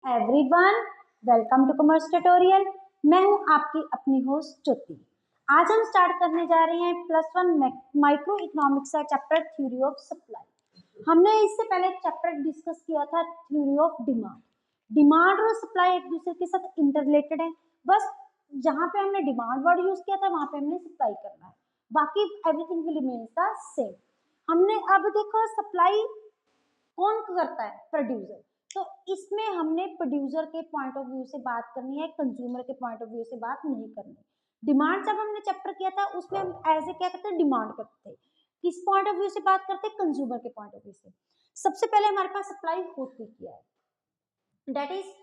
Everyone, welcome to commerce tutorial. मैं हूं आपकी अपनी होस्ट ज्योति। आज हम स्टार्ट करने जा रहे हैं +1 माइक्रो इकोनॉमिक्स का चैप्टर थ्योरी ऑफ सप्लाई। हमने इससे पहले एक चैप्टर डिस्कस किया था थ्योरी ऑफ डिमांड। डिमांड और सप्लाई एक दूसरे के साथ इंटररिलेटेड है। बस जहां पे हमने डिमांड वर्ड यूज किया था वहां पे हमने सप्लाई करना है, बाकी everything will remain the same. हमने अब देखो सप्लाई कौन करता है? प्रोड्यूसर। तो इसमें हमने प्रोड्यूसर के पॉइंट ऑफ व्यू से बात करनी है, कंज्यूमर के पॉइंट ऑफ व्यू से बात नहीं करनी। डिमांड जब हमने चैप्टर किया था उसमें हम ऐसे क्या करते हैं, डिमांड करते थे। किस पॉइंट ऑफ व्यू से बात करते हैं? कंज्यूमर के पॉइंट ऑफ व्यू से। सबसे पहले हमारे पास सप्लाई होती क्या है? दैट इज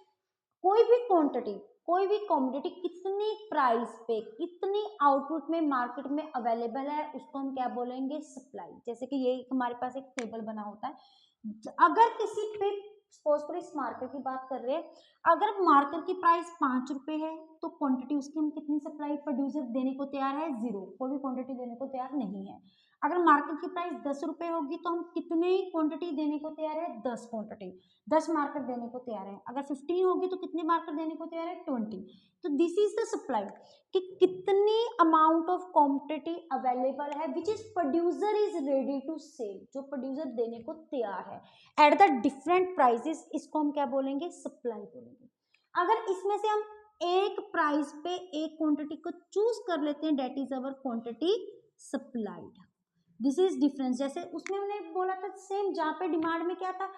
कोई भी क्वांटिटी, कोई भी कमोडिटी कितनी प्राइस पे, कितनी आउटपुट में मार्केट में अवेलेबल है, उसको हम क्या बोलेंगे? सप्लाई। जैसे कि ये हमारे पास एक टेबल बना होता है। अगर किसी पे सपोज करो इस मार्केट की बात कर रहे हैं, अगर मार्केट की प्राइस 5 रुपए है तो क्वांटिटी उसकी हम कितनी सप्लाई प्रोड्यूसर देने को तैयार है? 0। कोई भी क्वांटिटी देने को तैयार नहीं है। अगर मार्केट की प्राइस 10 रुपए होगी तो हम कितने क्वांटिटी देने को तैयार है? 10 क्वांटिटी, 10 मार्केट देने को तैयार है। अगर 15 होगी तो कितने मार्केट देने को तैयार है? 20। तो दिस इज द सप्लाई, कि कितनी अमाउंट ऑफ क्वांटिटी अवेलेबल है which is producer is ready to sell, जो प्रोड्यूसर देने को तैयार है एट द डिफरेंट प्राइसेस, इसको हम क्या बोलेंगे? सप्लाई बोलेंगे। अगर इसमें से हम एक प्राइस पे एक क्वांटिटी को चूज कर लेते हैं, that is our quantity supplied. This is difference. जैसे उसमें हमने बोला था सेम, जहाँ पे डिमांड में क्या था,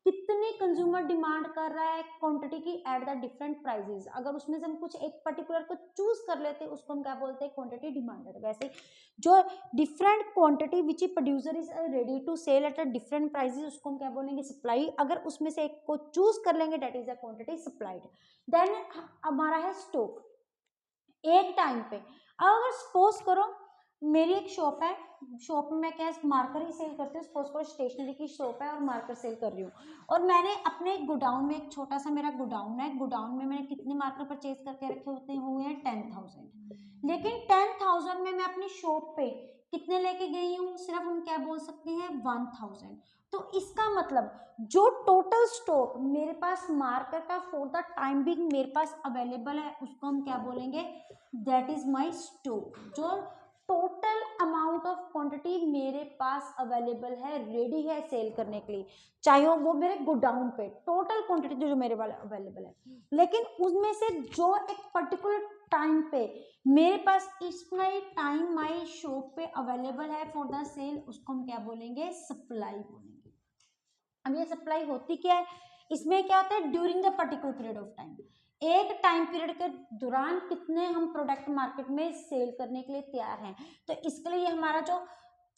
कितने कंज्यूमर डिमांड कर रहा है क्वांटिटी की एट द डिफरेंट प्राइसेस। अगर उसमें से हम कुछ एक पर्टिकुलर को चूज कर लेते हैं उसको हम क्या बोलते हैं? Quantity demanded. वैसे जो different quantity which producer is ready to sell at a different prices, उसको हम क्या बोलेंगे? सप्लाई। अगर उसमें से एक को चूज कर लेंगे that is a quantity supplied. Then हमारा है स्टॉक। एक टाइम पे अगर सपोज करो मेरी एक शॉप है, शॉप में मैं क्या मार्कर ही सेल करती हूँ। सपोज करो स्टेशनरी की शॉप है और मार्कर सेल कर रही हूँ, और मैंने अपने गोडाउन में, एक छोटा सा मेरा गोडाउन है, गोडाउन में मैंने कितने मार्कर परचेज करके रखे होते हुए हैं? 10,000। लेकिन 10,000 में मैं अपनी शॉप पे कितने लेके गई हूँ? सिर्फ हम क्या बोल सकते हैं? 1,000। तो इसका मतलब जो टोटल स्टॉक मेरे पास मार्कर का फॉर द टाइम बिंग मेरे पास अवेलेबल है उसको हम क्या बोलेंगे? That is my stock. जो टोटल अमाउंट ऑफ क्वांटिटी मेरे पास अवेलेबल है, रेडी है सेल करने के लिए, चाहे वो मेरे गोडाउन पे टोटल क्वांटिटी जो मेरे वाला अवेलेबल है, लेकिन उसमें से जो एक पर्टिकुलर टाइम पे मेरे पास इतना ही टाइम माई शॉप पे अवेलेबल है फॉर द सेल, उसको हम क्या बोलेंगे? सप्लाई बोलेंगे। अब ये सप्लाई होती क्या है? इसमें क्या होता है? During the particular period of time, एक टाइम पीरियड के दौरान कितने हम प्रोडक्ट मार्केट में सेल करने के लिए तैयार हैं। तो इसके लिए हमारा जो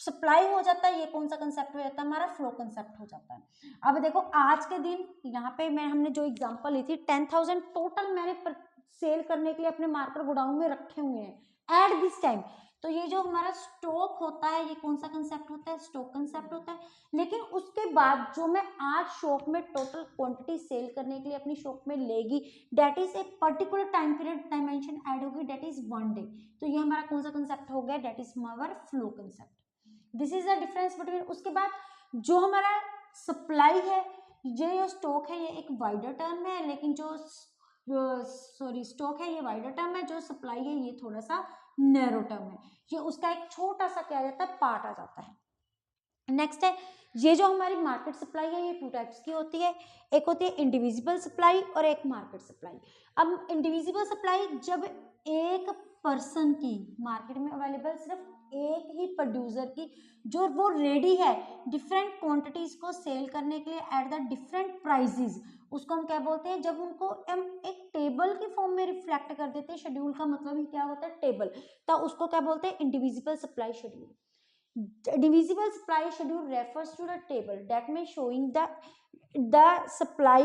सप्लाई हो जाता है, ये कौन सा कंसेप्ट हो जाता है? हमारा फ्लो कंसेप्ट हो जाता है। अब देखो आज के दिन यहाँ पे हमने जो एग्जांपल ली थी, 10,000 टोटल मैंने सेल करने के लिए अपने मार्कर गोडाउन में रखे हुए हैं एट दिस टाइम। तो ये जो हमारा स्टॉक होता है, ये कौन सा कंसेप्ट होता है? स्टॉक कंसेप्ट होता है। लेकिन उसके बाद जो मैं आज शॉप में टोटल क्वांटिटी सेल करने के लिए अपनी शॉप में लेगी, that is a particular time period dimension add होगी, दैट इज 1 डे। तो ये हमारा कौन सा कंसेप्ट हो गया? दैट इज हमारा flow concept. This is the difference between. उसके बाद जो हमारा सप्लाई है, ये जो स्टॉक है ये एक वाइडर टर्म है, लेकिन जो सॉरी स्टॉक है ये वाइडर टर्म है, जो सप्लाई है ये थोड़ा सा नैरो टर्म है। ये उसका एक छोटा सा क्या आ जाता है? पार्ट आ जाता है। नेक्स्ट है, ये जो हमारी मार्केट सप्लाई है ये 2 टाइप्स की होती है। एक होती है इंडिविजिबल सप्लाई और एक मार्केट सप्लाई। अब इंडिविजिबल सप्लाई जब एक पर्सन की मार्केट में अवेलेबल सिर्फ एक ही प्रोड्यूसर की, जो वो रेडी है डिफरेंट क्वांटिटीज को सेल करने के लिए एट द डिफरेंट प्राइसेस, उसको हम क्या बोलते हैं? जब उनको हम एक टेबल की फॉर्म में रिफ्लेक्ट कर देते हैं, शेड्यूल का मतलब ही क्या होता है? टेबल। तो उसको क्या बोलते हैं? Indivisible supply schedule. Divisible supply schedule refers to the table that may showing the supply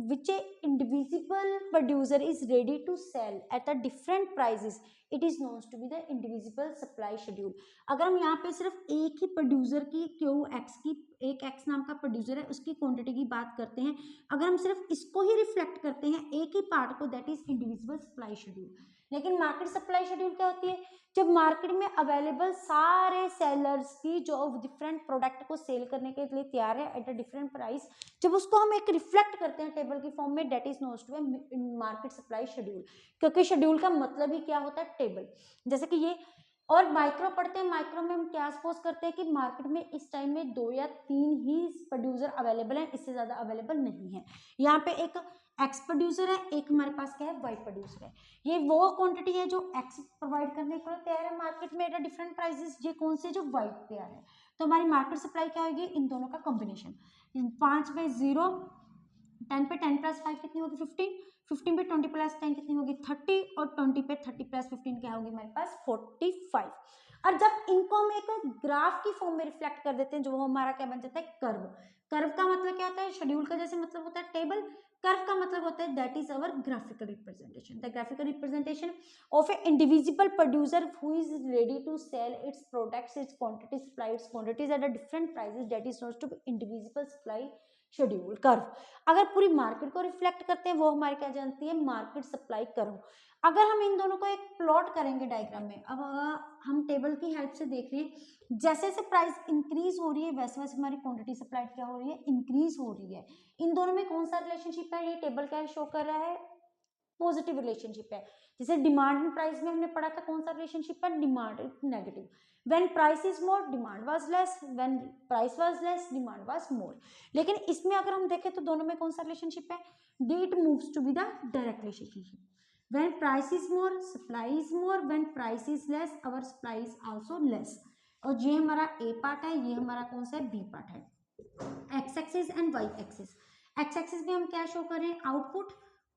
which a indivisible producer is ready to sell at a different prices. It is known to be the indivisible supply schedule. अगर हम यहाँ पे सिर्फ एक ही producer की Q x की एक x नाम का प्रोड्यूसर है, उसकी क्वांटिटी की बात करते हैं, अगर हम सिर्फ इसको ही रिफ्लेक्ट करते हैं एक ही पार्ट को, that is individual supply schedule. लेकिन मार्केट सप्लाई शेड्यूल क्या होती है, जब मार्केट में अवेलेबल सारे सेलर्स की जो डिफरेंट प्रोडक्ट को सेल करने के लिए तैयार है एट अ डिफरेंट प्राइस, जब उसको हम एक रिफ्लेक्ट करते हैं टेबल की फॉर्म में, that is known to a market supply schedule. क्योंकि शेड्यूल का मतलब ही क्या होता है, टेबल। जैसे कि ये, और माइक्रो पढ़ते हैं, माइक्रो में हम क्या सपोज करते हैं कि मार्केट में इस टाइम में 2 या 3 ही प्रोड्यूसर अवेलेबल हैं, इससे ज्यादा अवेलेबल नहीं है। यहाँ पे एक एक्स प्रोड्यूसर है, एक हमारे पास क्या है, वाई प्रोड्यूसर है। ये वो क्वांटिटी है जो एक्स प्रोवाइड करने के लिए तैयार है मार्केट में एट डिफरेंट प्राइसेस। ये कौन से, जो वाई तैयार है। तो हमारी मार्केट सप्लाई क्या होगी, इन दोनों का कॉम्बिनेशन। 5 पे 0, 10 पे 10 प्लस 5 कितनी होगी 15, 15 पे 20 प्लस 10 कितनी होगी 30, और 20 पे 30 प्लस 15 क्या होगी हमारे पास 45। और जब इनको हम एक ग्राफ की फॉर्म में रिफ्लेक्ट कर देते हैं, जो हमारा क्या बन जाता है, कर्व। कर्व का मतलब क्या होता है, शेड्यूल का जैसे मतलब होता है टेबल, कर्व का मतलब होता है that is our graphical representation, the graphical representation of a individual producer who is ready to sell its products, its quantity supply, its quantities at a different prices, that is known to individual supply schedule curve. अगर पूरी market को reflect करते हैं वो हमारी क्या जानती है, मार्केट सप्लाई कर्व। अगर हम इन दोनों को एक प्लॉट करेंगे डायग्राम में, अब हम टेबल की हेल्प से देख रहे हैं, जैसे जैसे प्राइस इंक्रीज हो रही है वैसे वैसे हमारी क्वांटिटी सप्लाई क्या हो रही है, इंक्रीज हो रही है। इन दोनों में कौन सा रिलेशनशिप है, ये टेबल क्या शो कर रहा है, पॉजिटिव रिलेशनशिप है। जैसे डिमांड एंड प्राइस में हमने पढ़ा था कौन सा रिलेशनशिप है, demand negative. When price is more demand was less, when price was less demand was more. लेकिन इसमें अगर हम देखें तो दोनों में कौन सा रिलेशनशिप है, D it moves to be the direct relationship. When price is more supply is more, when price is less our supply is also less. और ये हमारा ए पार्ट है, ये हमारा कौन सा है, बी पार्ट है। X axis and Y axis. X axis में हम क्या शो कर रहे हैं, आउटपुट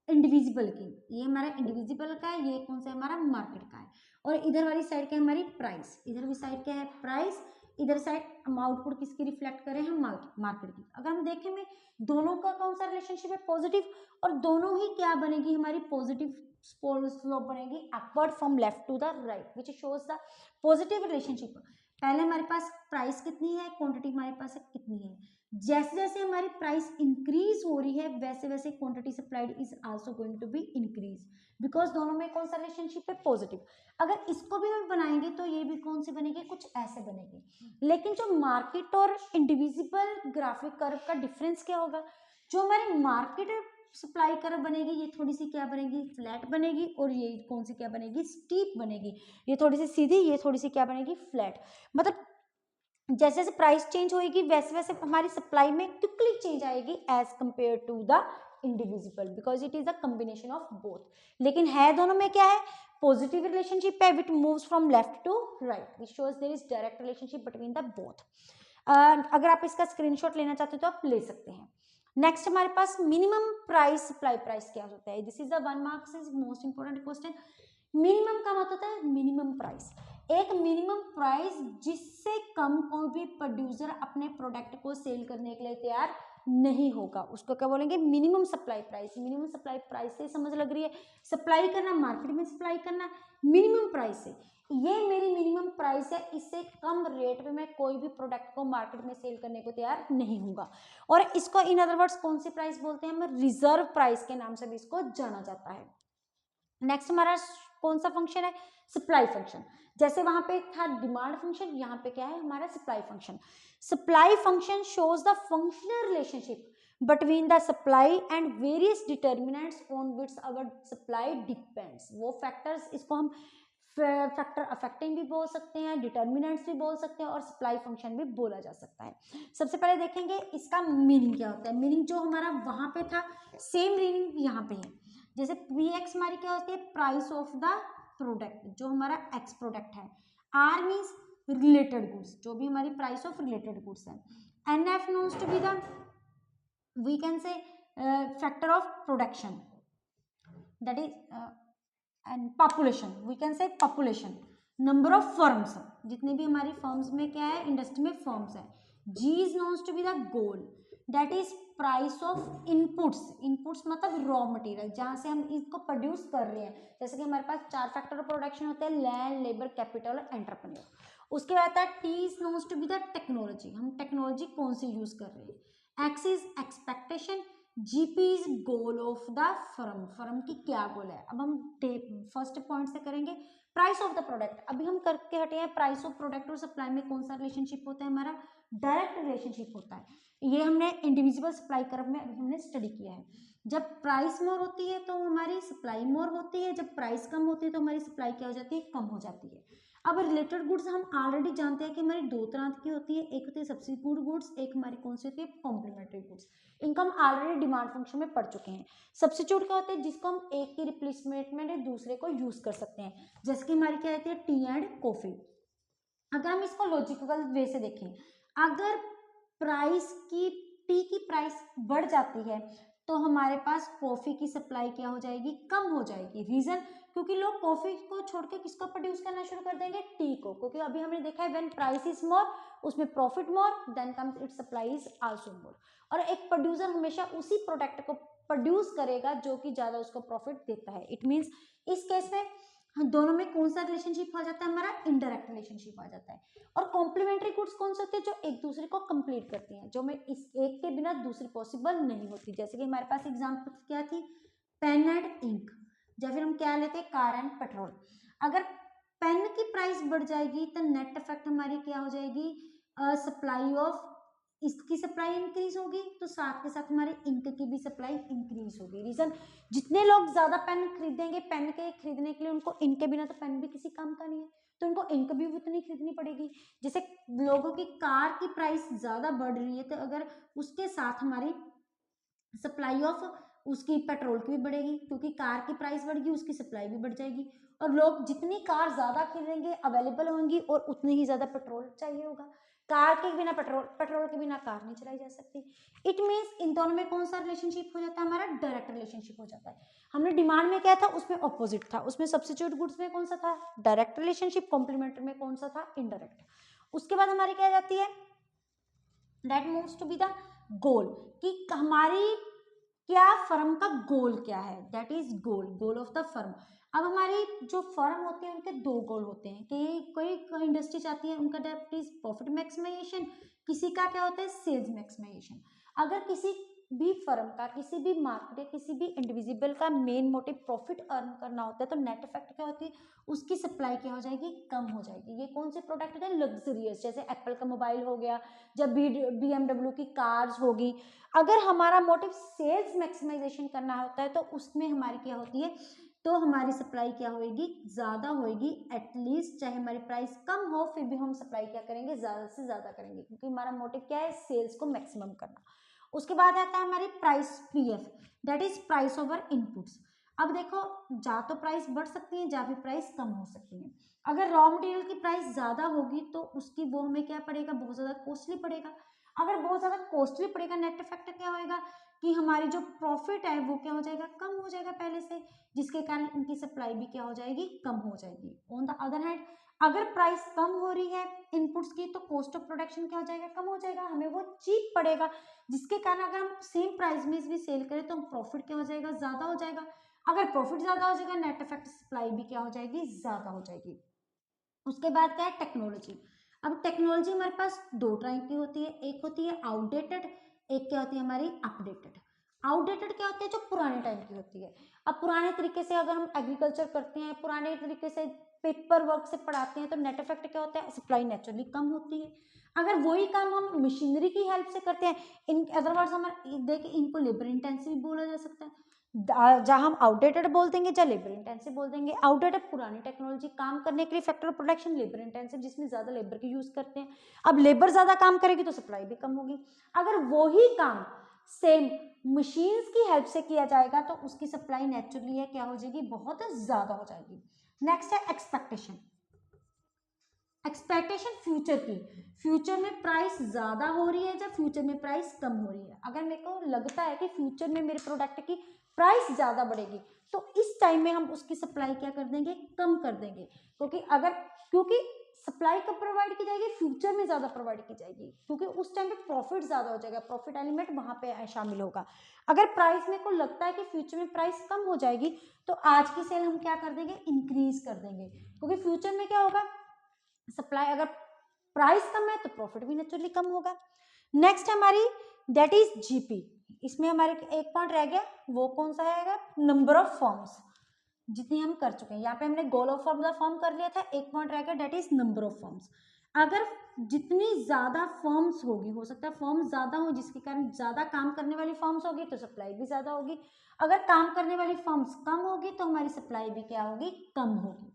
इंडिविजिबल की, ये हमारा इंडिविजिबल का है, ये कौन सा है हमारा मार्केट का है। और इधर वाली साइड क्या है हमारी प्राइस, इधर भी साइड क्या है प्राइस, इधर साइड हम आउटपुट किसकी रिफ्लेक्ट करें हम मार्केट की। अगर हम देखें में दोनों का कौन सा रिलेशनशिप है, पॉजिटिव, और दोनों ही क्या बनेगी हमारी पॉजिटिव स्लोप बनेगी upward from left to the right, which shows the positive relationship. पहले हमारे पास प्राइस कितनी है, क्वांटिटी हमारे पास कितनी है, जैसे जैसे हमारी प्राइस इंक्रीज हो रही है वैसे वैसे quantity supplied is also going to be increase, because दोनों में कौन सा रिलेशनशिप है, पॉजिटिव। अगर इसको भी हम बनाएंगे तो ये भी कौन से बनेगी, कुछ ऐसे बनेगी। लेकिन जो मार्केट और इंडिविजिबल ग्राफिक कर्व का डिफरेंस क्या होगा, जो हमारी मार्केट सप्लाई कर्व बनेगी ये थोड़ी सी क्या बनेगी, फ्लैट बनेगी, और ये कौन सी क्या बनेगी, स्टीप बनेगी। ये थोड़ी सी सीधी, ये थोड़ी सी क्या बनेगी, फ्लैट। मतलब जैसे जैसे प्राइस चेंज होएगी वैसे वैसे हमारी सप्लाई में क्विकली चेंज आएगी as compare to the indivisible, because it is a combination of both. लेकिन है दोनों में क्या है, पॉजिटिव रिलेशनशिप है which moves from left to right, which shows there is direct relationship between the both. अगर आप इसका स्क्रीनशॉट लेना चाहते हो तो आप ले सकते हैं। नेक्स्ट हमारे पास मिनिमम प्राइस सप्लाई प्राइस क्या होता है, this is the 1 marks is most important question. Minimum का मतलब होता है मिनिमम प्राइस, एक मिनिमम प्राइस जिससे कम कोई भी प्रोड्यूसर अपने प्रोडक्ट को सेल करने के लिए तैयार नहीं होगा, उसको क्या बोलेंगे, minimum supply price. Minimum supply price से समझ लग रही है, सप्लाई करना मार्केट में सप्लाई करना मिनिमम प्राइस से, ये मेरी मिनिमम प्राइस है, इससे कम रेट में मैं कोई भी प्रोडक्ट को मार्केट में सेल करने को तैयार नहीं होगा। और इसको इन अदर वर्ड्स कौन सी प्राइस बोलते हैं, हम रिजर्व प्राइस के नाम से भी इसको जाना जाता है। नेक्स्ट हमारा कौन सा फंक्शन है, सप्लाई फंक्शन। जैसे वहां पे था डिमांड फंक्शन, यहाँ पे क्या है हमारा supply function. Supply function shows the functional relationship between the supply and various determinants on which our supply depends। वो फैक्टर्स, इसको हम फैक्टर अफेक्टिंग भी बोल सकते हैं, डिटर्मिनेंट्स भी बोल सकते हैं, और सप्लाई फंक्शन भी बोला जा सकता है। सबसे पहले देखेंगे इसका मीनिंग क्या होता है। मीनिंग जो हमारा वहां पे था सेम मीनिंग यहाँ पे है। जैसे पी एक्स हमारी क्या होती है, प्राइस ऑफ द प्रोडक्ट, जो हमारा एक्स प्रोडक्ट है। आर मीन्स रिलेटेड गुड्स, जो भी हमारी प्राइस ऑफ रिलेटेड गुड्स है। And F knowns to be the we can say factor of production, that is and population, we can say population, number of firms, जितने भी हमारी firms में क्या है, इंडस्ट्री में फर्म्स है। G is known to be the goal, that is price of inputs, inputs मतलब raw material, जहाँ से हम इसको प्रोड्यूस कर रहे हैं। जैसे कि हमारे पास 4 फैक्टर ऑफ प्रोडक्शन होते हैं, लैंड, लेबर, कैपिटल और एंटरप्रेन्योर। उसके बाद आता है T is knowns to be the technology, हम टेक्नोलॉजी कौन सी यूज कर रहे हैं। X is expectation, GP is goal of the firm, firm की क्या गोल है। अब हम फर्स्ट पॉइंट से करेंगे प्राइस ऑफ द प्रोडक्ट। अभी हम करके हटे हैं प्राइस ऑफ प्रोडक्ट और सप्लाई में कौन सा रिलेशनशिप होता है, हमारा डायरेक्ट रिलेशनशिप होता है। ये हमने इंडिविजुअल सप्लाई कर्व में अभी हमने स्टडी किया है। जब प्राइस मोर होती है तो हमारी सप्लाई मोर होती है, जब प्राइस कम होती है तो हमारी सप्लाई क्या हो जाती है, कम हो जाती है। अब रिलेटेड गुड्स हम ऑलरेडी जानते हैं कि हमारी दो तरह की होती है, एक होती है सब्स्टिट्यूट गुड्स, एक हमारी कौन सी होती है, कॉम्प्लीमेंट्री गुड्स। इनका हम ऑलरेडी डिमांड फंक्शन में पढ़ चुके हैं। सब्स्टिट्यूट क्या होते हैं, जिसको हम एक की रिप्लेसमेंट में दूसरे को यूज कर सकते हैं, जैसे कि हमारी क्या होती है टी एंड कॉफी। अगर हम इसको लॉजिकल वे से देखें, अगर प्राइस की टी की प्राइस बढ़ जाती है तो हमारे पास कॉफी की सप्लाई क्या हो जाएगी, कम हो जाएगी। रीजन, क्योंकि लोग कॉफी को छोड़ के किसको प्रोड्यूस करना शुरू कर देंगे, टी को, क्योंकि अभी हमने देखा है व्हेन प्राइस इज मोर उसमें profit more than comes it's supply is also more. और एक प्रोड्यूसर हमेशा उसी प्रोडक्ट को प्रोड्यूस करेगा जो कि ज्यादा उसको प्रॉफिट देता है। इट मीन्स इस केस में दोनों में कौन सा रिलेशनशिप आ जाता है, हमारा इनडायरेक्ट रिलेशनशिप आ जाता है। और कॉम्प्लीमेंट्री गुड्स कौन से होते हैं, जो एक दूसरे को कंप्लीट करती हैं, जो में इस एक के बिना दूसरी पॉसिबल नहीं होती। जैसे कि हमारे पास एग्जांपल क्या थी, पेन एंड इंक, या फिर हम क्या लेते हैं, कार एंड पेट्रोल। अगर पेन की प्राइस बढ़ जाएगी तो नेट इफेक्ट हमारी क्या हो जाएगी, सप्लाई ऑफ इसकी सप्लाई इंक्रीज होगी तो साथ के साथ हमारे इंक की भी सप्लाई इंक्रीज होगी। रीजन, जितने लोग ज्यादा पेन खरीदेंगे, पेन के खरीदने के लिए उनको इंक के बिना तो पेन भी किसी काम का नहीं है, तो उनको इंक भी उतनी खरीदनी पड़ेगी। जैसे लोगों की कार की प्राइस ज्यादा बढ़ रही है तो अगर उसके साथ हमारी सप्लाई ऑफ उसकी पेट्रोल की भी बढ़ेगी, क्योंकि कार की प्राइस बढ़ेगी उसकी सप्लाई भी बढ़ जाएगी। और लोग जितनी कार ज्यादा खरीदेंगे अवेलेबल होंगी और उतनी ही ज्यादा पेट्रोल चाहिए होगा। कार के बिना पेट्रोल, पेट्रोल के बिना कार नहीं चलाई जा सकती। इट मीन्स इन दोनों में कौन सा रिलेशनशिप हो जाता है, हमारा डायरेक्ट रिलेशनशिप हो जाता है। हमने डिमांड में क्या था, उसमें ऑपोजिट था, उसमें सब्स्टिट्यूट गुड्स में कौन सा था, डायरेक्ट रिलेशनशिप, कॉम्प्लीमेंट्री में कौन सा था, इनडायरेक्ट। उसके बाद हमारी क्या जाती है, that moves to be the goal, कि हमारी क्या फर्म का गोल क्या है, that is goal, goal of the firm. अब हमारी जो फर्म होती है उनके दो गोल होते हैं, कि कोई इंडस्ट्री चाहती है उनका दैट इज प्रॉफिट मैक्सिमाइजेशन, किसी का क्या होता है, सेल्स मैक्सिमाइजेशन। अगर किसी भी फर्म का, किसी भी मार्केट या किसी भी इंडिविजुअल का मेन मोटिव प्रॉफिट अर्न करना होता है तो नेट इफेक्ट क्या होती है, उसकी सप्लाई क्या हो जाएगी, कम हो जाएगी। ये कौन से प्रोडक्ट होते हैं, लग्जरियस, जैसे एप्पल का मोबाइल हो गया, जब BMW की कार्स होगी। अगर हमारा मोटिव सेल्स मैक्सिमाइजेशन करना होता है तो उसमें हमारी क्या होती है, तो हमारी सप्लाई क्या होगी, ज्यादा होगी। एटलीस्ट चाहे हमारी प्राइस कम हो फिर भी हम सप्लाई क्या करेंगे, ज्यादा से ज्यादा करेंगे, क्योंकि हमारा मोटिव क्या है, सेल्स को मैक्सिमम करना। उसके बाद आता है हमारी price PF, that is price over inputs. अब देखो, जा तो प्राइस बढ़ सकती है, जा भी प्राइस कम हो सकती है। अगर रॉ मटेरियल की प्राइस ज्यादा होगी तो उसकी वो हमें क्या पड़ेगा, बहुत ज्यादा कॉस्टली पड़ेगा। अगर बहुत ज्यादा कॉस्टली पड़ेगा, नेट इफेक्ट क्या होएगा कि हमारी जो प्रॉफिट है वो क्या हो जाएगा, कम हो जाएगा पहले से, जिसके कारण इनकी सप्लाई भी क्या हो जाएगी, कम हो जाएगी। ऑन द अदर हैंड, अगर प्राइस कम हो रही है इनपुट्स की तो कॉस्ट ऑफ प्रोडक्शन क्या हो जाएगा, कम हो जाएगा, हमें वो चीप पड़ेगा, जिसके कारण अगर हम सेम प्राइस में भी सेल करें तो प्रॉफिट क्या हो जाएगा, ज्यादा हो जाएगा। अगर प्रॉफिट ज्यादा हो जाएगा, नेट इफेक्ट सप्लाई भी क्या हो जाएगी, ज्यादा हो जाएगी। उसके बाद क्या है, टेक्नोलॉजी। अब टेक्नोलॉजी हमारे पास दो टाइप की होती है, एक होती है आउटडेटेड, एक क्या होती है हमारी अपडेटेड। आउटडेटेड क्या होती है, जो पुराने टाइम की होती है। अब पुराने तरीके से अगर हम एग्रीकल्चर करते हैं, पुराने तरीके से पेपर वर्क से पढ़ाते हैं तो नेट इफेक्ट क्या होता है, सप्लाई नेचुरली कम होती है। अगर वही काम हम मशीनरी की हेल्प से करते हैं, इन अदरवाइज हम देखिए इनको लेबर इंटेंसिव बोला जा सकता है। जहाँ हम आउटडेटेड बोल देंगे या लेबर इंटेंसिव बोल देंगे। आउटडेटेड पुरानी टेक्नोलॉजी, काम करने के लिए factor of production, labour intensive जिसमें ज्यादा लेबर की यूज करते हैं। अब लेबर ज्यादा काम करेगी तो सप्लाई भी कम होगी। अगर वही काम सेम मशीन्स की हेल्प से किया जाएगा तो उसकी सप्लाई नेचुरली है क्या हो जाएगी, बहुत ज्यादा हो जाएगी। नेक्स्ट है एक्सपेक्टेशन। एक्सपेक्टेशन फ्यूचर की, फ्यूचर में प्राइस ज्यादा हो रही है या फ्यूचर में प्राइस कम हो रही है। अगर मेरे को लगता है कि फ्यूचर में मेरे प्रोडक्ट की प्राइस ज्यादा बढ़ेगी तो इस टाइम में हम उसकी सप्लाई क्या कर देंगे, कम कर देंगे, क्योंकि सप्लाई कब प्रोवाइड की जाएगी, फ्यूचर में ज्यादा प्रोवाइड की जाएगी, क्योंकि उस टाइम पे प्रॉफिट ज्यादा हो जाएगा, प्रॉफिट एलिमेंट वहां पे शामिल होगा। अगर प्राइस मेरे को लगता है कि फ्यूचर में प्राइस कम हो जाएगी तो आज की सेल हम क्या कर देंगे, इंक्रीज कर देंगे, क्योंकि फ्यूचर में क्या होगा, सप्लाई अगर प्राइस कम है तो प्रॉफिट भी नेचुरली कम होगा। नेक्स्ट हमारी दैट इज जीपी, इसमें हमारे एक पॉइंट रह गया, वो कौन सा आएगा, नंबर ऑफ फॉर्म्स, जितनी हम कर चुके हैं। यहाँ पे हमने गोल ऑफ फॉर्म फॉर्म कर लिया था, एक पॉइंट रह गया that is number of forms. अगर जितनी ज्यादा फॉर्म्स होगी, हो सकता है फॉर्म ज्यादा हो जिसके कारण ज्यादा काम करने वाली फॉर्म्स होगी तो सप्लाई भी ज्यादा होगी, अगर काम करने वाली फॉर्म्स कम होगी तो हमारी सप्लाई भी क्या होगी, कम होगी।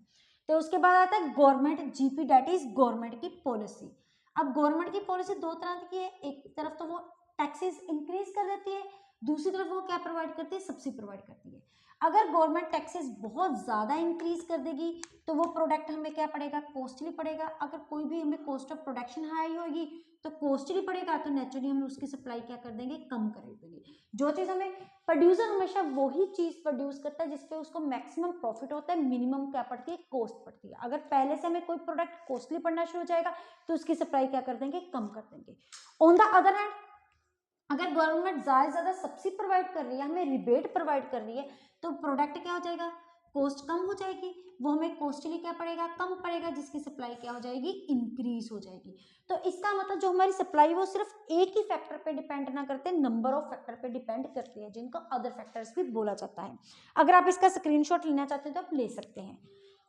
तो उसके बाद आता है government GP that is government की पॉलिसी। अब गवर्नमेंट की पॉलिसी दो तरह की है, एक तरफ तो वो टैक्सेस इंक्रीज कर देती है, दूसरी तरफ वो क्या प्रोवाइड करती है, सब्सिडी प्रोवाइड करती है। अगर गवर्नमेंट टैक्सेस बहुत ज़्यादा इंक्रीज कर देगी तो वो प्रोडक्ट हमें क्या पड़ेगा, कॉस्टली पड़ेगा। अगर कोई भी हमें कॉस्ट ऑफ प्रोडक्शन हाई होगी तो कॉस्टली पड़ेगा, तो नेचुरली हम उसकी सप्लाई क्या कर देंगे, कम कर देंगे। जो चीज़ हमें प्रोड्यूसर हमेशा वही चीज़ प्रोड्यूस करता है जिसपे उसको मैक्सिमम प्रॉफिट होता है, मिनिमम क्या पड़ती है, कॉस्ट पड़ती है। अगर पहले से हमें कोई प्रोडक्ट कॉस्टली पड़ना शुरू हो जाएगा तो उसकी सप्लाई क्या कर देंगे, कम कर देंगे। ऑन द अदर हैंड अगर गवर्नमेंट ज़्यादा से ज़्यादा सब्सिडी प्रोवाइड कर रही है, हमें रिबेट प्रोवाइड कर रही है, तो प्रोडक्ट क्या हो जाएगा, कॉस्ट कम हो जाएगी, वो हमें कॉस्टली क्या पड़ेगा, कम पड़ेगा, जिसकी सप्लाई क्या हो जाएगी, इंक्रीज हो जाएगी। तो इसका मतलब जो हमारी सप्लाई वो सिर्फ एक ही फैक्टर पे डिपेंड ना करते, नंबर ऑफ फैक्टर पे डिपेंड करती है, जिनको अदर फैक्टर्स भी बोला जाता है। अगर आप इसका स्क्रीनशॉट लेना चाहते हैं तो आप ले सकते हैं।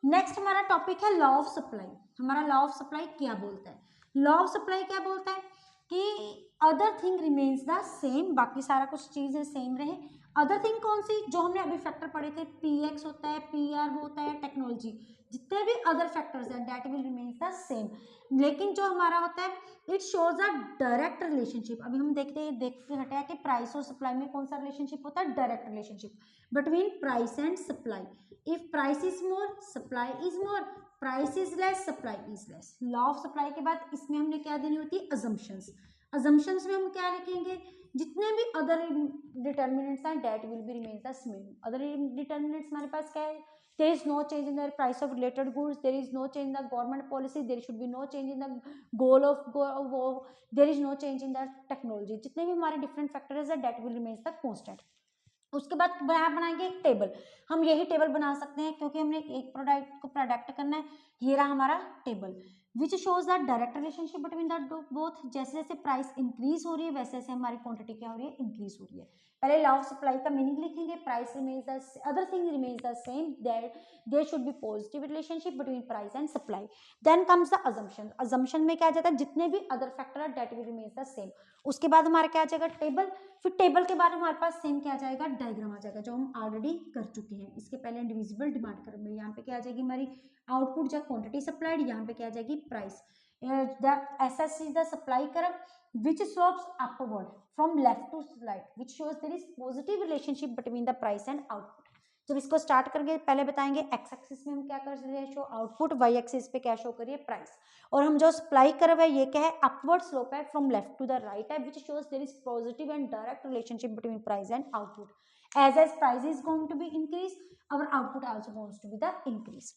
नेक्स्ट हमारा टॉपिक है लॉ ऑफ सप्लाई। हमारा लॉ ऑफ सप्लाई क्या बोलता है, लॉ ऑफ सप्लाई क्या बोलता है कि other thing remains the same, बाकी सारा कुछ चीजें सेम रहे। अदर थिंग कौन सी, जो हमने अभी फैक्टर पढ़े थे, पी एक्स होता है, पी आर होता है, टेक्नोलॉजी, जितने भी अदर फैक्टर्स हैं that will remains the same. लेकिन जो हमारा होता है it shows a direct relationship. अभी हम देखते हटे हैं कि प्राइस और सप्लाई में कौन सा रिलेशनशिप होता है, direct relationship between price and supply. If price is more supply is more, price is less supply is less. Law of supply के बाद इसमें हमने क्या देनी होती है, अजम्पशंस। अजम्पशंस में हम क्या लिखेंगे, जितने भी अदर डिटर्मिनेंट्स हैं that will be remain the same. Other determinants हमारे पास क्या है, there is no change in the price of related goods, there is no change in the government policy, there should be no change in the goal of there is no change in the technology। जितने भी हमारे different factors है that will remain the constant. उसके बाद बनाएंगे एक table. हम यही टेबल बना सकते हैं क्योंकि हमने एक प्रोडक्ट को प्रोडक्ट करना है। ये रहा हमारा table which shows the direct relationship between the both. जैसे जैसे प्राइस इंक्रीज हो रही है वैसे वैसे हमारी क्वांटिटी क्या हो रही है, इंक्रीज हो रही है। पहले लॉ ऑफ सप्लाई का मीनिंग लिखेंगे, price remains the other thing remains the same, there should be positive relationship between price and supply. Then comes the assumption. Assumption में क्या आ जाता है, जितने भी अदर फैक्टर है that will remains the same. उसके बाद हमारा क्या आ जाएगा, टेबल। फिर टेबल के बाद हमारे पास सेम क्या आ जाएगा, डायग्राम आ जाएगा, जो हम ऑलरेडी कर चुके हैं। इसके पहले इंडिविजुअल डिमांड कर में यहाँ पे क्या आ जाएगी हमारी आउटपुट, या क्वांटिटी सप्लाइड, यहाँ पे क्या आ जाएगी price. The SS is the supply curve which slopes upward from left to right, which shows there is positive relationship between the price and output। जब इसको स्टार्ट करके पहले बताएंगे, एक्स एक्सिस में हम क्या कर रहे हैं, शो आउटपुट, वाई एक्सिस पे क्या शो करिए, प्राइस। और हम जो सप्लाई कर्व है ये क्या है, अपवर्ड स्लोप है, from left to the right है, which shows there is positive and direct relationship between price and output. As price is going to be increase, our output also going to be the increase.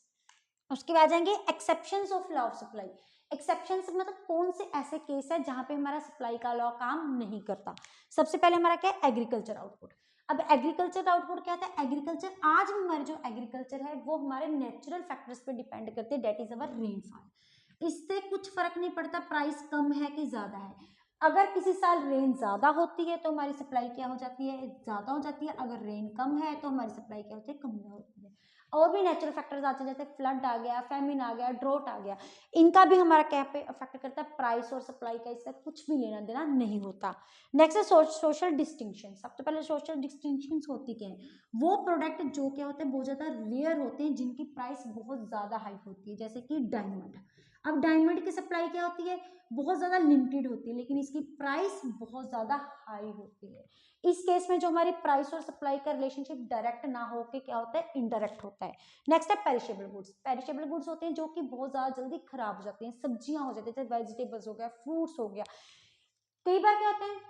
उसके बाद जाएंगे exceptions of law of supply. Exceptions मतलब कौन से ऐसे case है जहां पे हमारा सप्लाई का लॉ काम नहीं करता। सबसे पहले हमारा क्या है, एग्रीकल्चर आउटपुट। अब एग्रीकल्चर आउटपुट क्या होता है, एग्रीकल्चर आज भी हमारे जो एग्रीकल्चर है वो हमारे नेचुरल फैक्टर्स पे डिपेंड करते हैं, दैट इज अवर रेनफॉल। इससे कुछ फर्क नहीं पड़ता प्राइस कम है कि ज्यादा है। अगर किसी साल रेन ज्यादा होती है तो हमारी सप्लाई क्या हो जाती है, ज्यादा हो जाती है। अगर रेन कम है तो हमारी सप्लाई क्या होती है, कम होती है। और भी नेचुरल फैक्टर्स आते हैं, जैसे फ्लड आ गया, फेमिन आ गया, ड्रोट आ गया, इनका भी हमारा क्या पे अफेक्ट करता है, प्राइस और सप्लाई का इससे कुछ भी लेना देना नहीं होता। नेक्स्ट है सोशल डिस्टिंक्शन। सबसे पहले सोशल डिस्टिंक्शन होती क्या है, वो प्रोडक्ट जो क्या होते हैं बहुत ज्यादा रेयर होते हैं, जिनकी प्राइस बहुत ज्यादा हाई होती है, जैसे कि डायमंड। अब डायमंड की सप्लाई क्या होती है, बहुत ज्यादा लिमिटेड होती है, लेकिन इसकी प्राइस बहुत ज्यादा हाई होती है। इस केस में जो हमारी प्राइस और सप्लाई का रिलेशनशिप डायरेक्ट ना हो के क्या होता है, इनडायरेक्ट होता है। नेक्स्ट है पेरिशेबल गुड्स। पेरिशेबल गुड्स होते हैं जो कि बहुत ज्यादा जल्दी खराब हो जाते हैं, सब्जियां हो जाती है, जैसे वेजिटेबल्स हो गया, फ्रूट्स हो गया। कई बार क्या होता है,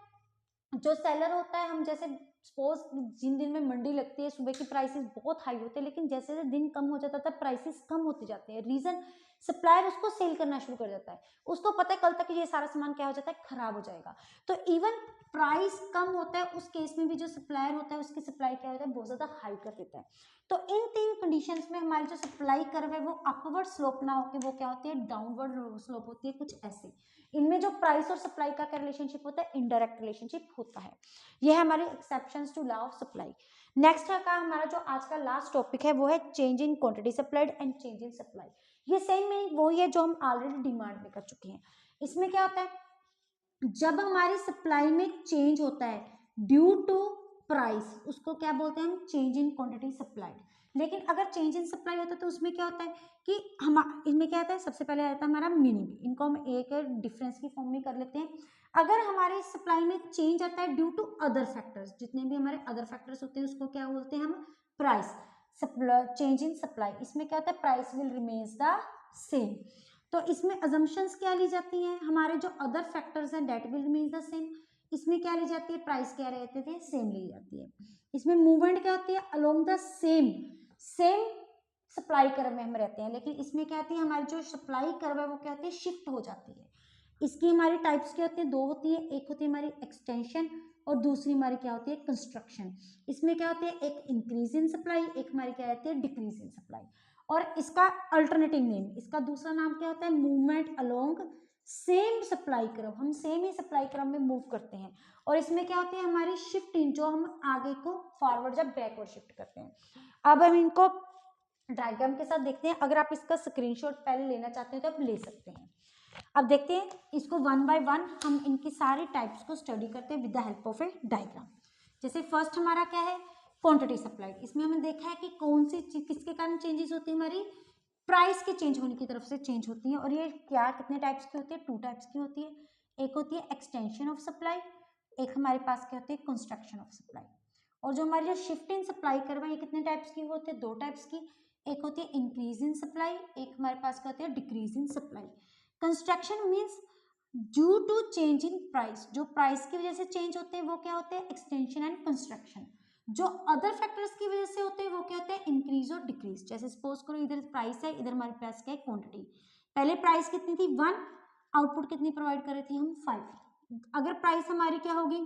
जो सेलर होता है, हम जैसे सपोज जिन दिन में मंडी लगती है सुबह की प्राइसेस बहुत हाई होते हैं, लेकिन जैसे जैसे दिन कम हो जाता है प्राइसेस कम होते जाते हैं। रीजन, सप्लायर उसको सेल करना शुरू कर देता है, उसको पता है कल तक ये सारा सामान क्या हो जाता है, खराब हो जाएगा। तो इवन प्राइस कम होता है उस केस में भी जो सप्लायर होता है उसकी सप्लाई क्या होता है, बहुत ज्यादा हाई कर देता है। तो इन तीन कंडीशंस में हमारी जो सप्लाई कर्व है वो अपवर्ड स्लोप ना होकर वो क्या होती है, डाउनवर्ड स्लोप होती है, कुछ ऐसे। इनमें जो प्राइस और सप्लाई का क्या रिलेशनशिप होता है, इनडायरेक्ट रिलेशनशिप होता है। ये है हमारे exceptions to law of supply. Next है का हमारा जो आज का लास्ट टॉपिक है वो है change in quantity supplied and change in supply. ये सेम मीनिंग वही है जो हम ऑलरेडी डिमांड में कर चुके हैं। इसमें क्या होता है, जब हमारी सप्लाई में चेंज होता है ड्यू टू प्राइस, उसको क्या बोलते हैं हम, चेंज इन क्वांटिटी सप्लाइड। लेकिन अगर चेंज इन सप्लाई होता है तो उसमें क्या होता है कि हम इनमें क्या आता है, सबसे पहले आता है हमारा मीनिंग, इनको हम एक डिफरेंस की फॉर्म में कर लेते हैं। अगर हमारी सप्लाई में चेंज आता है ड्यू टू अदर फैक्टर्स, जितने भी हमारे अदर फैक्टर्स होते हैं उसको क्या बोलते हैं हम, प्राइस। चेंज इन सप्लाई, इसमें क्या होता है, price will remains the same. तो इसमें अजम्पशंस क्या ली जाती हैं, हमारे जो अदर फैक्टर्स हैं that will remain the same. इसमें क्या ली जाती है, प्राइस क्या रहते थे, सेम ली जाती है। इसमें मूवमेंट क्या होती है, along the same supply curve में हम रहते हैं। लेकिन इसमें क्या होती है, हमारी जो सप्लाई कर्व है वो क्या होती है, शिफ्ट हो जाती है। इसकी हमारी टाइप्स क्या होती है, दो होती है, एक होती है हमारी एक्सटेंशन और दूसरी हमारी क्या होती है, कंस्ट्रक्शन। इसमें क्या होती है, एक इंक्रीज इन सप्लाई, एक हमारी क्या रहती है, डिक्रीज इन सप्लाई। और इसका अल्टरनेटिव नेम, इसका दूसरा नाम क्या होता है, movement along same supply curve. हम सेम ही सप्लाई कर्व में मूव करते हैं। और इसमें क्या होती है, हमारी शिफ्ट इन, जो हम आगे को फॉरवर्ड या बैकवर्ड शिफ्ट करते हैं। अब हम इनको डायग्राम के साथ देखते हैं। अगर आप इसका स्क्रीनशॉट पहले लेना चाहते हैं तो आप ले सकते हैं। अब देखते हैं इसको वन बाय वन, हम इनकी सारी टाइप्स को स्टडी करते हैं with the help of A diagram. जैसे फर्स्ट हमारा क्या है, क्वांटिटी सप्लाइड। इसमें हमने देखा है कि कौन सी किसके कारण चेंजेस होती है, हमारी प्राइस के चेंज होने की तरफ से चेंज होती है। और ये क्या कितने टाइप्स की होती है, टू टाइप्स की होती है। एक होती है एक्सटेंशन ऑफ सप्लाई, एक हमारे पास क्या होती है, कंस्ट्रक्शन ऑफ सप्लाई। और जो हमारी जो शिफ्ट इन सप्लाई कर्व है ये कितने टाइप्स की होती है, दो टाइप्स की। एक होती है इंक्रीज इन सप्लाई, एक हमारे पास क्या होती है, decrease in supply. Contraction means due to change in price, जो प्राइस की वजह से चेंज होते हैं वो क्या होते हैं, एक्सटेंशन एंड कंस्ट्रक्शन। जो अदर फैक्टर्स की वजह से होते हैं वो क्या होते हैं, इंक्रीज और डिक्रीज। जैसे सपोज करो इधर प्राइस है, इधर हमारे पास क्या है, क्वांटिटी। पहले प्राइस कितनी थी, 1, आउटपुट कितनी प्रोवाइड कर रहे थे हम, 5। अगर प्राइस हमारी क्या होगी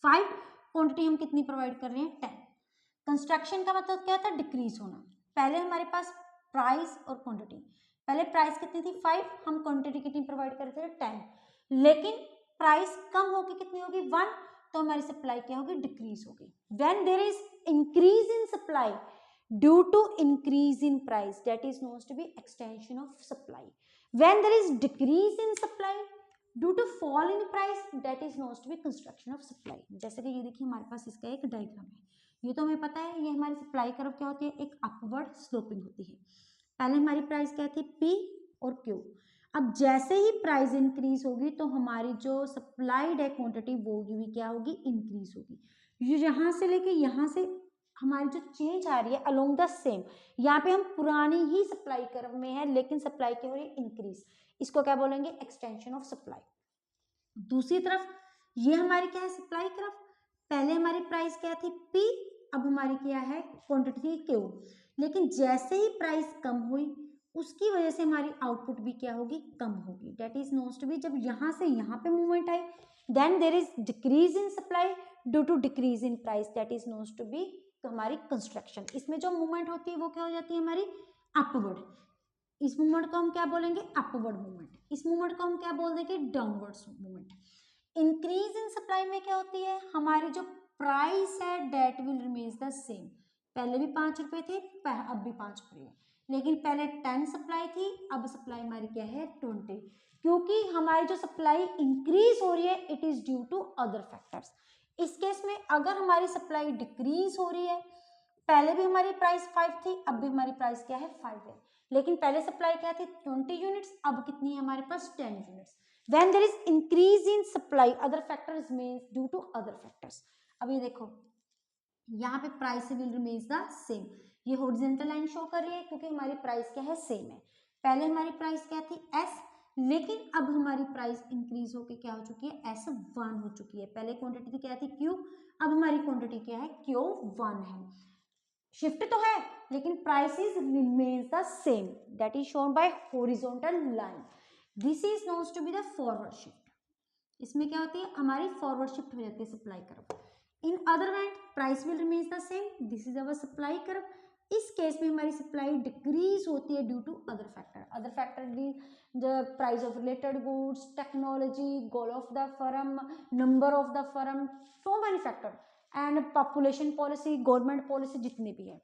5, क्वांटिटी हम कितनी प्रोवाइड कर रहे हैं, 10। कंस्ट्रक्शन का मतलब क्या होता है, डिक्रीज होना। पहले हमारे पास प्राइस और क्वांटिटी, पहले प्राइस कितनी थी 5, हम क्वांटिटी कितनी प्रोवाइड कर रहे थे 10। लेकिन प्राइस कम होगी, कितनी होगी 1, तो हमारी सप्लाई क्या होगी, डिक्रीज होगी। When there is increase in supply due to increase in price, that is known to be extension of supply. When there is decrease in supply due to fall in price, that is known to be contraction of supply. जैसे कि ये देखिए हमारे पास इसका एक diagram है, ये तो हमें पता है, ये हमारी सप्लाई कर्व क्या होती है, एक अपवर्ड स्लोपिंग होती है। पहले हमारी प्राइस क्या थी, P और Q। अब जैसे ही प्राइस इंक्रीज होगी तो हमारी जो सप्लाइड है क्वांटिटी वो भी क्या होगी, इंक्रीज होगी। ये यहाँ से लेके यहाँ से हमारी जो चेंज आ रही है अलोंग द सेम, यहाँ पे हम पुरानी ही सप्लाई कर्व में है लेकिन सप्लाई क्या हो रही है, इंक्रीज। इसको क्या बोलेंगे, एक्सटेंशन ऑफ सप्लाई। दूसरी तरफ ये हमारी क्या है, सप्लाई कर्व। पहले हमारी प्राइस क्या थी, P, अब हमारी क्या है, क्वांटिटी थी Q। लेकिन जैसे ही प्राइस कम हुई उसकी वजह से हमारी आउटपुट भी क्या होगी, कम होगी। That is knowns to be, जब यहाँ से यहाँ पे मूवमेंट आई then there is decrease in supply due to decrease in price, that is knowns to be हमारी कंस्ट्रक्शन। इसमें जो मूवमेंट होती है वो क्या हो जाती है, हमारी अपवर्ड। इस मूवमेंट को हम क्या बोलेंगे, अपवर्ड मूवमेंट। इस मूवमेंट को हम क्या बोल देंगे, downward movement. Increase in supply में क्या होती है, हमारी जो प्राइस है that will remains the same. पहले भी 5 रुपए थे, अब भी 5 रुपए है। लेकिन पहले 10 सप्लाई थी, अब सप्लाई हमारी क्या है, 20। क्योंकि हमारी जो सप्लाई इंक्रीज हो रही है it is due to other factors. इस केस में अगर हमारी सप्लाई डिक्रीज हो रही है, पहले भी हमारी प्राइस 5 थी, अब भी हमारी प्राइस क्या है, 5 है। लेकिन पहले सप्लाई क्या थी, 20 यूनिट्स, अब कितनी है हमारे पास, 10 units. When there is increase in supply, other factors means due to other factors। अब ये देखो यहाँ पे price will remains the same, ये हॉरिजॉन्टल लाइन शो कर रही है क्योंकि हमारी प्राइस क्या है, सेम है। पहले हमारी प्राइस क्या थी, S, लेकिन अब हमारी प्राइस इंक्रीज होके क्या हो चुकी है, S1 हो चुकी है। पहले क्वांटिटी क्या थी, Q, अब हमारी क्वांटिटी क्या है, Q1 है, शिफ्ट तो है लेकिन prices remains the same, that is shown by horizontal line, this is knowns to be the forward shift. इसमें क्या होती है, हमारी फॉरवर्ड शिफ्ट हो जाती है supply curve. In other hand price will remains the same, this is our supply curve. इस case में हमारी सप्लाई डिक्रीज होती है due to other factor the price of related goods, technology, goal of the firm, number of the firm, so many factor and population policy, government policy जितनी भी है।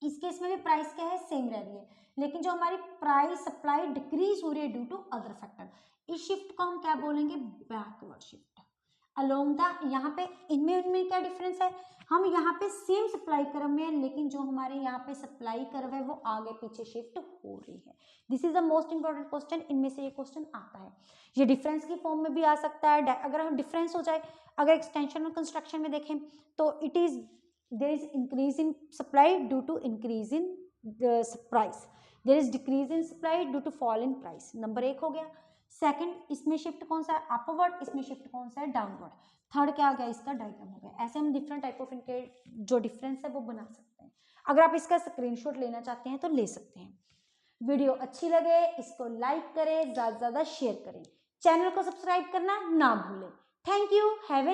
इस case में भी प्राइस क्या है, सेम रह रही है, लेकिन जो हमारी प्राइस सप्लाई डिक्रीज हो रही है ड्यू टू अदर फैक्टर, इस शिफ्ट को हम क्या बोलेंगे, बैकवर्ड शिफ्ट। अलोंग द, यहाँ पे इनमें क्या डिफरेंस है, हम यहाँ पे सेम सप्लाई कर्व में है लेकिन जो हमारे यहाँ पे सप्लाई कर्व है वो आगे पीछे शिफ्ट हो रही है। This is the most important question, इनमें से ये क्वेश्चन आता है। ये डिफरेंस की फॉर्म में भी आ सकता है, अगर हम डिफरेंस हो जाए, अगर एक्सटेंशन और कंस्ट्रक्शन में देखें तो it is there is increase in supply due to increase in the price, there is decrease in supply due to fall in price, number 1 हो गया। सेकंड, इसमें शिफ्ट कौन सा है, अपवर्ड, इसमें शिफ्ट कौन सा है, डाउनवर्ड। थर्ड क्या आ गया, इसका डायग्राम हो गया। ऐसे हम डिफरेंट टाइप ऑफ इनके जो डिफरेंस है वो बना सकते हैं। अगर आप इसका स्क्रीनशॉट लेना चाहते हैं तो ले सकते हैं। वीडियो अच्छी लगे इसको लाइक करें, ज़्यादा से ज़्यादा शेयर करें, चैनल को सब्सक्राइब करना ना भूलें। Thank you, have a